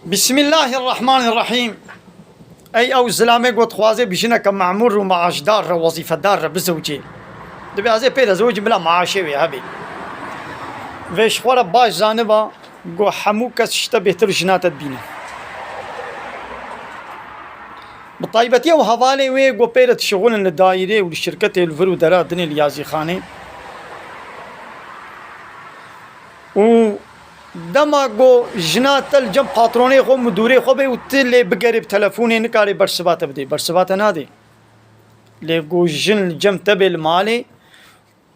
بسم الله الرحمن الرحيم. أي أو زلامي قوت خوازي بيشنا كمعمور ومعاش دار وظيفة دار بزوجي دبي عزي بيدا زوجي بلا معاشي وي هبي ويش خورا باش زانبا قو حمو كس شتا بيهتر جنات تبينا بطيبتي وهوالي وي قو بيدا شغل للدائرة والشركة الفرو درا دني اليازي خاني و دما گو جنات الجم پاترونی خو مدوری خو به وتل بقرب تلفوني نکاری برسبات بدي برسبات نادي لي گو جن الجم تبل مالي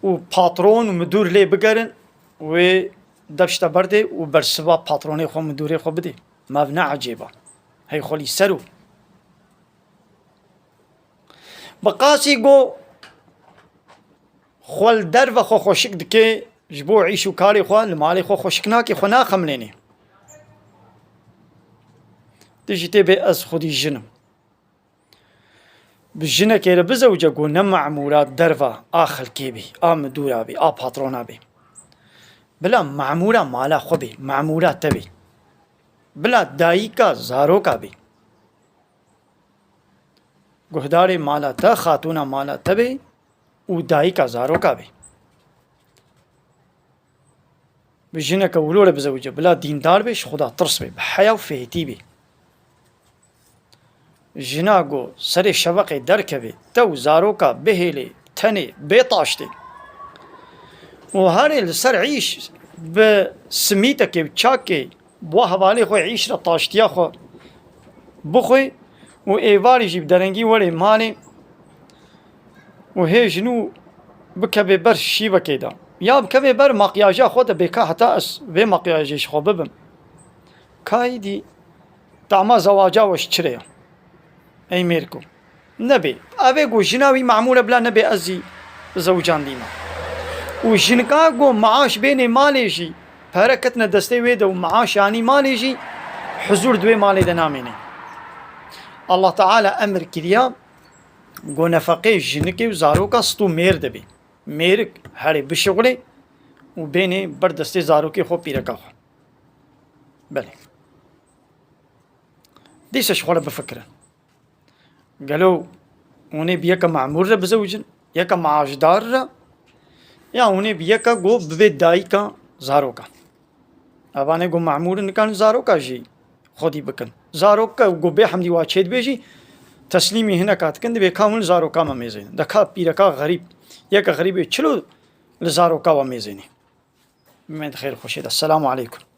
و پاترون مدور لي بقرن و دبشت برده و برسبا پاتروني خو مدوری خو بدي مبنى عجيبه هي خولي سرو بقاسي گو خول در و خو خوشک دکه جبو عيشو كاري خو المالي خو خوشكناكي خو ناخم ليني تجي تبي از خودي جنم بالجنة كيرا بزوجة قو نمع مورات درفا آخر كيبي مدورا بي باترونا بي بلا معمورا مالا خو بي معمورا تبي بلا دايكا زاروكا بي قهداري مالا تا خاتونا مالا تبي و دايكا زاروكا بي بجنك ولولا بزوجة بلا ديندار بيش خدا ترس بي بحياة وفهتي بي جناقو سري شبقي دركبي تو زاروكا بهيلي تني بيطاشتي وهاري السر عيش بسميتك بتشاكي بوها بالي خو عيش رطاشتيا خو بخوي وإيواري جيب درنجي ولي مالي وهي جنو بكبي برش شيبا كيدا یا بکوی بر مقیاجا خود بکا حتی اس و مقیاجش خو ببم کای دی تعما زواجا وش چریا ای میرکو نبی اوه گو جناوی معمول بلا نبی ازی زوجان دیما و جنکا گو معاش بین مالی جی پرکتنا دسته ویده و معاش یعنی مالی جی حضور دوی مالی دنامینه الله تعالی امر کریا گو نفقه جنکی و زاروکا ستو میر دبی ميرك هاري بشغلي وبيني بردستي زاروكي خو بيركا خو بلي ديش شغله بفكره قالوا وني بيكا معمور بزوجن يكا معاش دار يا وني بيكا جو ببيت دايكا زاروكا اباني جو معمور نكان زاروكا جي خودي بكن زاروكا جو بحمدي واشيد بيجي تسليمي هنا كاتكن دي بكامل زاروكا ما ميزين دكا بيركا غريب یک غریبی چلو لزارو کا و میزنی من خیر خوشید السلام علیکم